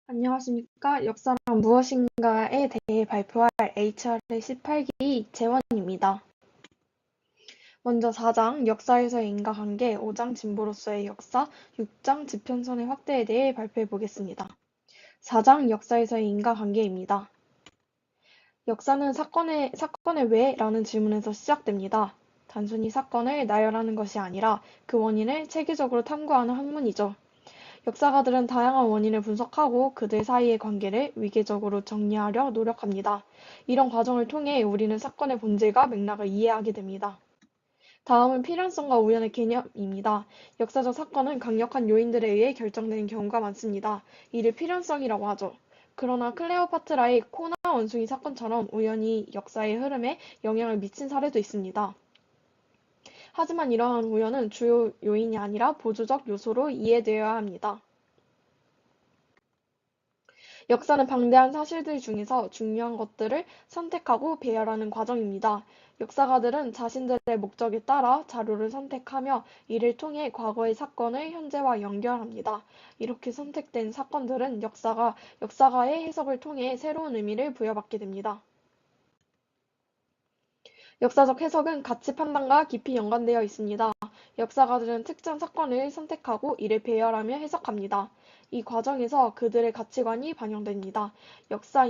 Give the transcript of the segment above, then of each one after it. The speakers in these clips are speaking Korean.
안녕하십니까. 역사란 무엇인가에 대해 발표할 HR의 18기 재원입니다. 먼저 4장 역사에서의 인과관계, 5장 진보로서의 역사, 6장 지평선의 확대에 대해 발표해 보겠습니다. 4장 역사에서의 인과관계입니다. 역사는 사건의 왜? 라는 질문에서 시작됩니다. 단순히 사건을 나열하는 것이 아니라 그 원인을 체계적으로 탐구하는 학문이죠. 역사가들은 다양한 원인을 분석하고 그들 사이의 관계를 위계적으로 정리하려 노력합니다. 이런 과정을 통해 우리는 사건의 본질과 맥락을 이해하게 됩니다. 다음은 필연성과 우연의 개념입니다. 역사적 사건은 강력한 요인들에 의해 결정되는 경우가 많습니다. 이를 필연성이라고 하죠. 그러나 클레오파트라의 코나 원숭이 사건처럼 우연히 역사의 흐름에 영향을 미친 사례도 있습니다. 하지만 이러한 우연은 주요 요인이 아니라 보조적 요소로 이해되어야 합니다. 역사는 방대한 사실들 중에서 중요한 것들을 선택하고 배열하는 과정입니다. 역사가들은 자신들의 목적에 따라 자료를 선택하며 이를 통해 과거의 사건을 현재와 연결합니다. 이렇게 선택된 사건들은 역사가의 해석을 통해 새로운 의미를 부여받게 됩니다. 역사적 해석은 가치 판단과 깊이 연관되어 있습니다. 역사가들은 특정 사건을 선택하고 이를 배열하며 해석합니다. 이 과정에서 그들의 가치관이 반영됩니다. 역사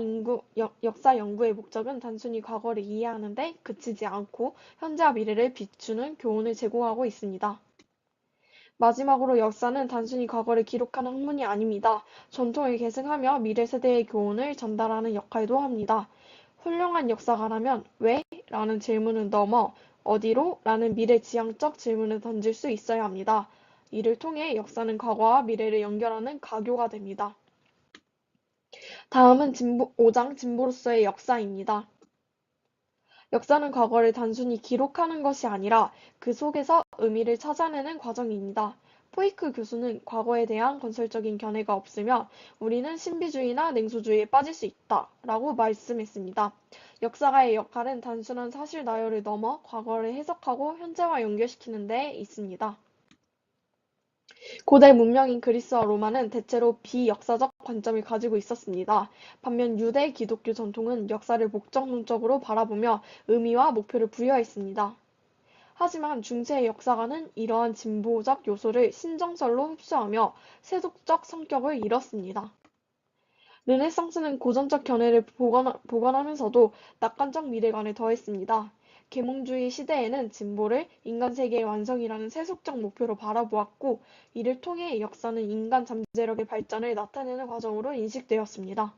연구의 목적은 단순히 과거를 이해하는 데 그치지 않고 현재와 미래를 비추는 교훈을 제공하고 있습니다. 마지막으로 역사는 단순히 과거를 기록하는 학문이 아닙니다. 전통을 계승하며 미래 세대의 교훈을 전달하는 역할도 합니다. 훌륭한 역사가라면 왜? 라는 질문을 넘어 어디로? 라는 미래지향적 질문을 던질 수 있어야 합니다. 이를 통해 역사는 과거와 미래를 연결하는 가교가 됩니다. 다음은 5장 진보로서의 역사입니다. 역사는 과거를 단순히 기록하는 것이 아니라 그 속에서 의미를 찾아내는 과정입니다. 포이크 교수는 과거에 대한 건설적인 견해가 없으며 우리는 신비주의나 냉소주의에 빠질 수 있다 라고 말씀했습니다. 역사가의 역할은 단순한 사실 나열을 넘어 과거를 해석하고 현재와 연결시키는 데 있습니다. 고대 문명인 그리스와 로마는 대체로 비역사적 관점을 가지고 있었습니다. 반면 유대 기독교 전통은 역사를 목적론적으로 바라보며 의미와 목표를 부여했습니다. 하지만 중세의 역사가는 이러한 진보적 요소를 신정설로 흡수하며 세속적 성격을 잃었습니다. 르네상스는 고전적 견해를 보관하면서도 낙관적 미래관을 더했습니다. 계몽주의 시대에는 진보를 인간 세계의 완성이라는 세속적 목표로 바라보았고, 이를 통해 역사는 인간 잠재력의 발전을 나타내는 과정으로 인식되었습니다.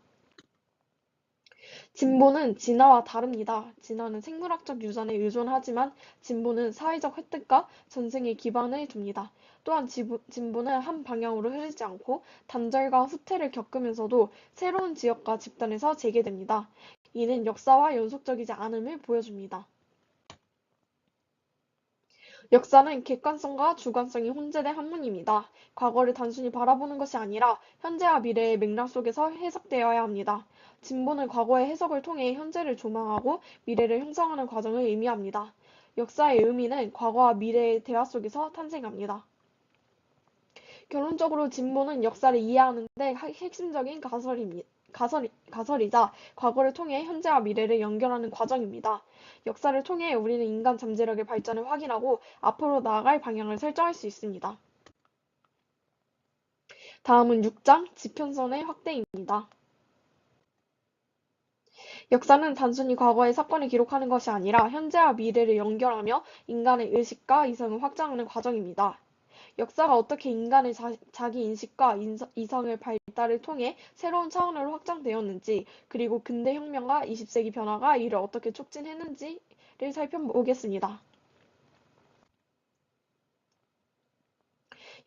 진보는 진화와 다릅니다. 진화는 생물학적 유전에 의존하지만 진보는 사회적 획득과 전승에 기반을 둡니다. 또한 진보는 한 방향으로 흐르지 않고 단절과 후퇴를 겪으면서도 새로운 지역과 집단에서 재개됩니다. 이는 역사와 연속적이지 않음을 보여줍니다. 역사는 객관성과 주관성이 혼재된 학문입니다. 과거를 단순히 바라보는 것이 아니라 현재와 미래의 맥락 속에서 해석되어야 합니다. 진보는 과거의 해석을 통해 현재를 조망하고 미래를 형성하는 과정을 의미합니다. 역사의 의미는 과거와 미래의 대화 속에서 탄생합니다. 결론적으로 진보는 역사를 이해하는 데 핵심적인 가설이자 과거를 통해 현재와 미래를 연결하는 과정입니다. 역사를 통해 우리는 인간 잠재력의 발전을 확인하고 앞으로 나아갈 방향을 설정할 수 있습니다. 다음은 6장 지평선의 확대입니다. 역사는 단순히 과거의 사건을 기록하는 것이 아니라 현재와 미래를 연결하며 인간의 의식과 이성을 확장하는 과정입니다. 역사가 어떻게 인간의 자기 인식과 이성의 발달을 통해 새로운 차원으로 확장되었는지, 그리고 근대 혁명과 20세기 변화가 이를 어떻게 촉진했는지를 살펴보겠습니다.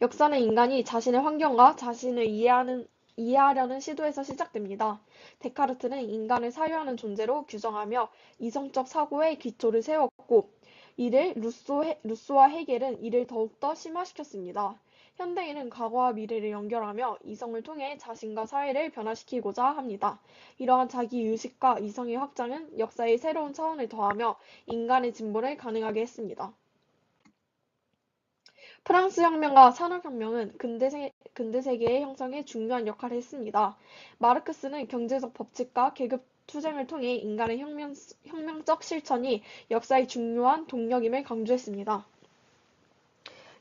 역사는 인간이 자신의 환경과 자신을 이해하려는 시도에서 시작됩니다. 데카르트는 인간을 사유하는 존재로 규정하며 이성적 사고의 기초를 세웠고, 이를 루소와 헤겔은 이를 더욱더 심화시켰습니다. 현대인은 과거와 미래를 연결하며 이성을 통해 자신과 사회를 변화시키고자 합니다. 이러한 자기의식과 이성의 확장은 역사의 새로운 차원을 더하며 인간의 진보를 가능하게 했습니다. 프랑스 혁명과 산업혁명은 근대 세계의 형성에 중요한 역할을 했습니다. 마르크스는 경제적 법칙과 계급 투쟁을 통해 인간의 혁명적 실천이 역사의 중요한 동력임을 강조했습니다.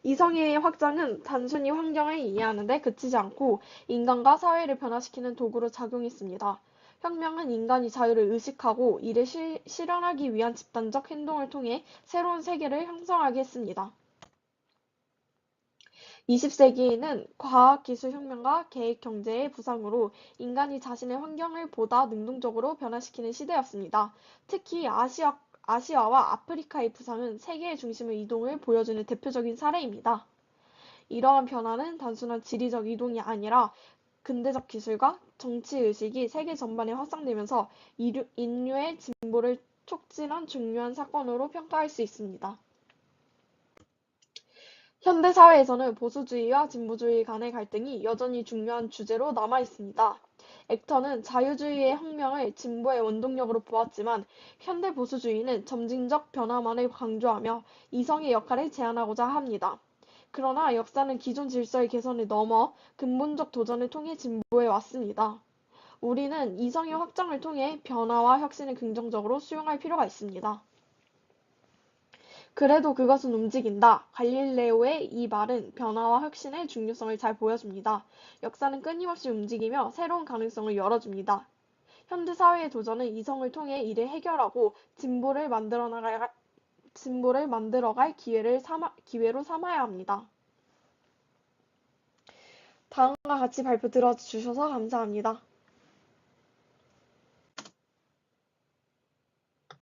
이성애의 확장은 단순히 환경을 이해하는 데 그치지 않고 인간과 사회를 변화시키는 도구로 작용했습니다. 혁명은 인간이 자유를 의식하고 이를 실현하기 위한 집단적 행동을 통해 새로운 세계를 형성하게 했습니다. 20세기에는 과학기술혁명과 계획경제의 부상으로 인간이 자신의 환경을 보다 능동적으로 변화시키는 시대였습니다. 특히 아시아와 아프리카의 부상은 세계의 중심의 이동을 보여주는 대표적인 사례입니다. 이러한 변화는 단순한 지리적 이동이 아니라 근대적 기술과 정치의식이 세계 전반에 확산되면서 인류의 진보를 촉진한 중요한 사건으로 평가할 수 있습니다. 현대 사회에서는 보수주의와 진보주의 간의 갈등이 여전히 중요한 주제로 남아 있습니다. 액터는 자유주의의 혁명을 진보의 원동력으로 보았지만 현대 보수주의는 점진적 변화만을 강조하며 이성의 역할을 제한하고자 합니다. 그러나 역사는 기존 질서의 개선을 넘어 근본적 도전을 통해 진보해 왔습니다. 우리는 이성의 확장을 통해 변화와 혁신을 긍정적으로 수용할 필요가 있습니다. 그래도 그것은 움직인다. 갈릴레오의 이 말은 변화와 혁신의 중요성을 잘 보여줍니다. 역사는 끊임없이 움직이며 새로운 가능성을 열어줍니다. 현대 사회의 도전은 이성을 통해 이를 해결하고 진보를 만들어갈 기회로 삼아야 합니다. 다음과 같이 발표 들어주셔서 감사합니다.